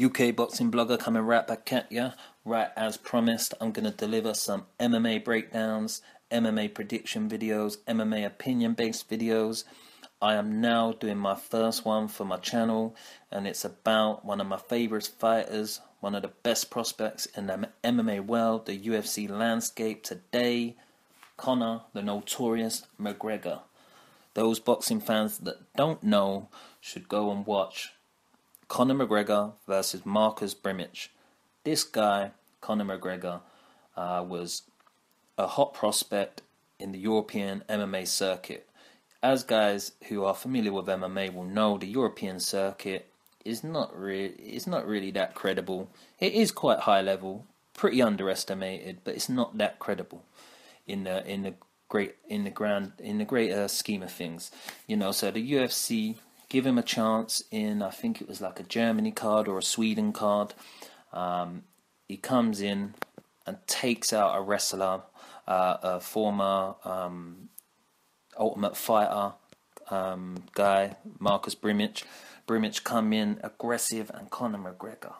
UK boxing blogger coming right back at ya. Right as promised, I'm going to deliver some MMA breakdowns, MMA prediction videos, MMA opinion based videos. I am now doing my first one for my channel, and it's about one of my favourite fighters, one of the best prospects in the MMA world, the UFC landscape today, Conor The Notorious McGregor. Those boxing fans that don't know should go and watch Conor McGregor versus Marcus Brimich. This guy, Conor McGregor, was a hot prospect in the European MMA circuit. As guys who are familiar with MMA will know, the European circuit is not really that credible. It is quite high level, pretty underestimated, but it's not that credible in the greater scheme of things. So the UFC give him a chance in, I think it was like a Germany card or a Sweden card. He comes in and takes out a wrestler, a former Ultimate Fighter guy, Marcus Brimich. Brimich come in aggressive, and Conor McGregor,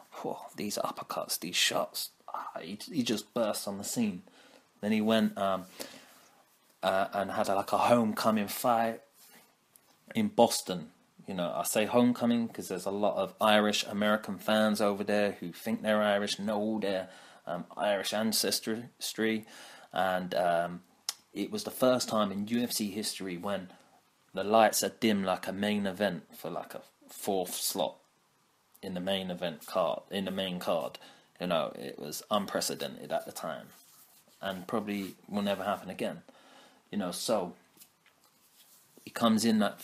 these uppercuts, these shots, he just burst on the scene. Then he went and had like a homecoming fight in Boston. I say homecoming because there's a lot of Irish American fans over there who think they're Irish, know their Irish ancestry, and it was the first time in UFC history when the lights are dim like a main event for like a fourth slot in the main event card, in the main card. It was unprecedented at the time, and probably will never happen again. So he comes in that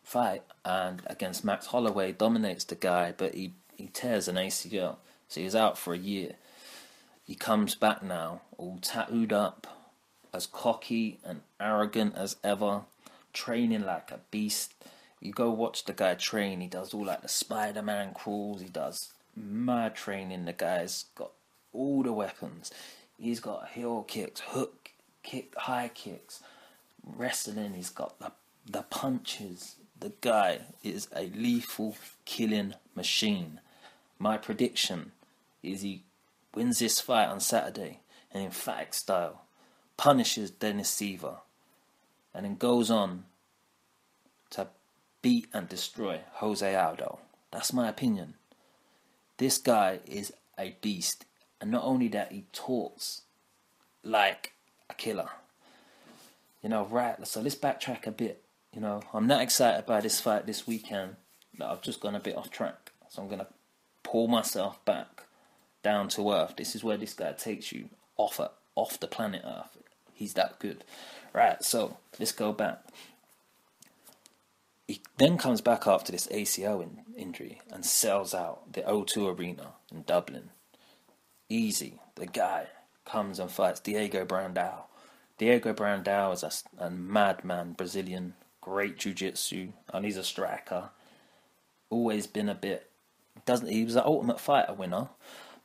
fight and against Max Holloway, dominates the guy, but he tears an ACL, so he's out for a year. He comes back now, all tattooed up, as cocky and arrogant as ever, training like a beast. You go watch the guy train, he does all like the Spider-Man crawls, he does mad training. The guy's got all the weapons. He's got heel kicks, hook kick, high kicks, wrestling, he's got the punches. The guy is a lethal killing machine. My prediction is he wins this fight on Saturday and emphatic style, punishes Dennis Siver, and then goes on to beat and destroy Jose Aldo. That's my opinion. This guy is a beast, and not only that, he talks like a killer. Right, so let's backtrack a bit. I'm not excited by this fight this weekend. I've just gone a bit off track, so I'm going to pull myself back down to earth. This is where this guy takes you off the planet Earth. He's that good. Right, so let's go back. He then comes back after this ACL injury and sells out the O2 Arena in Dublin. Easy. The guy comes and fights Diego Brandao. Diego Brandao is a madman Brazilian, great jiu-jitsu, and he's a striker. Always been he was an Ultimate Fighter winner,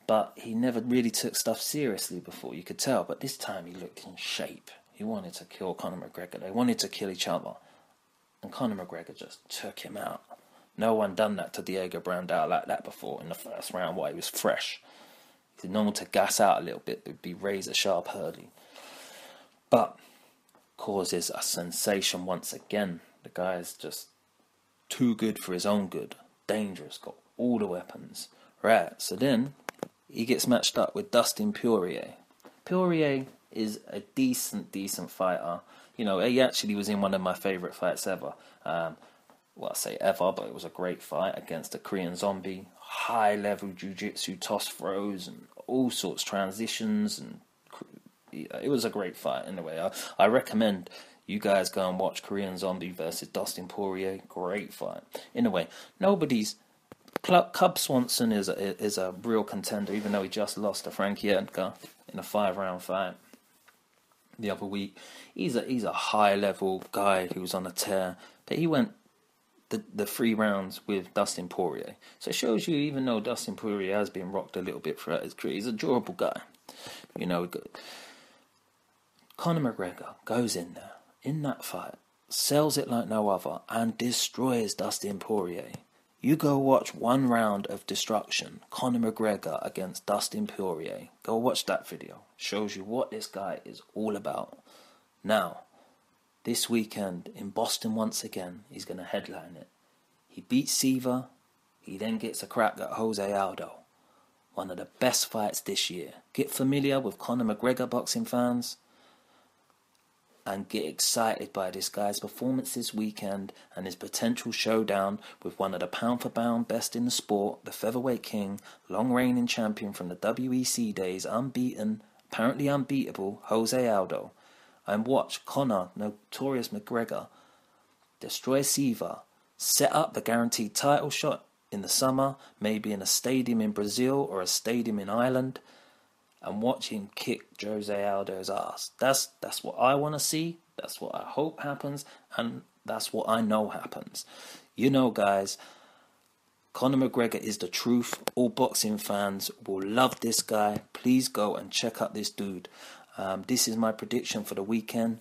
but he never really took stuff seriously before, you could tell. But this time he looked in shape. He wanted to kill Conor McGregor. They wanted to kill each other. And Conor McGregor just took him out. No one done that to Diego Brandao like that before in the first round while he was fresh. He's normal to gas out a little bit, but be razor sharp early. But causes a sensation once again. The guy is just too good for his own good. Dangerous, got all the weapons. Right, so then he gets matched up with Dustin Poirier. Poirier is a decent fighter. He actually was in one of my favourite fights ever. I say ever, but it was a great fight against a Korean zombie. High-level jiu-jitsu, toss throws, and all sorts of transitions. And it was a great fight, anyway. I recommend you guys go and watch Korean Zombie versus Dustin Poirier. Great fight. Anyway, Cub Swanson is a real contender, even though he just lost to Frankie Edgar in a 5-round fight the other week. He's a high level guy who was on a tear, but he went the 3 rounds with Dustin Poirier. So it shows you, even though Dustin Poirier has been rocked a little bit throughout his career, he's a durable guy. Conor McGregor goes in there in that fight, sells it like no other, and destroys Dustin Poirier. You go watch one round of destruction, Conor McGregor against Dustin Poirier. Go watch that video. Shows you what this guy is all about. Now, this weekend in Boston once again, he's going to headline it. He beats Siva. He then gets a crack at Jose Aldo. One of the best fights this year. Get familiar with Conor McGregor, boxing fans, and get excited by this guy's performance this weekend and his potential showdown with one of the pound-for-pound best in the sport, the featherweight king, long-reigning champion from the WEC days, unbeaten, apparently unbeatable, Jose Aldo. And watch Conor Notorious McGregor destroy Siva, set up the guaranteed title shot in the summer, maybe in a stadium in Brazil or a stadium in Ireland, and watch him kick Jose Aldo's ass. That's what I want to see. That's what I hope happens, and that's what I know happens. You know, guys, Conor McGregor is the truth. All boxing fans will love this guy. Please go and check out this dude. This is my prediction for the weekend.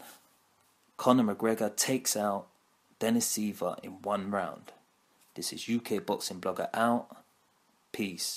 Conor McGregor takes out Dennis Siva in one round. This is UK Boxing Blogger out. Peace.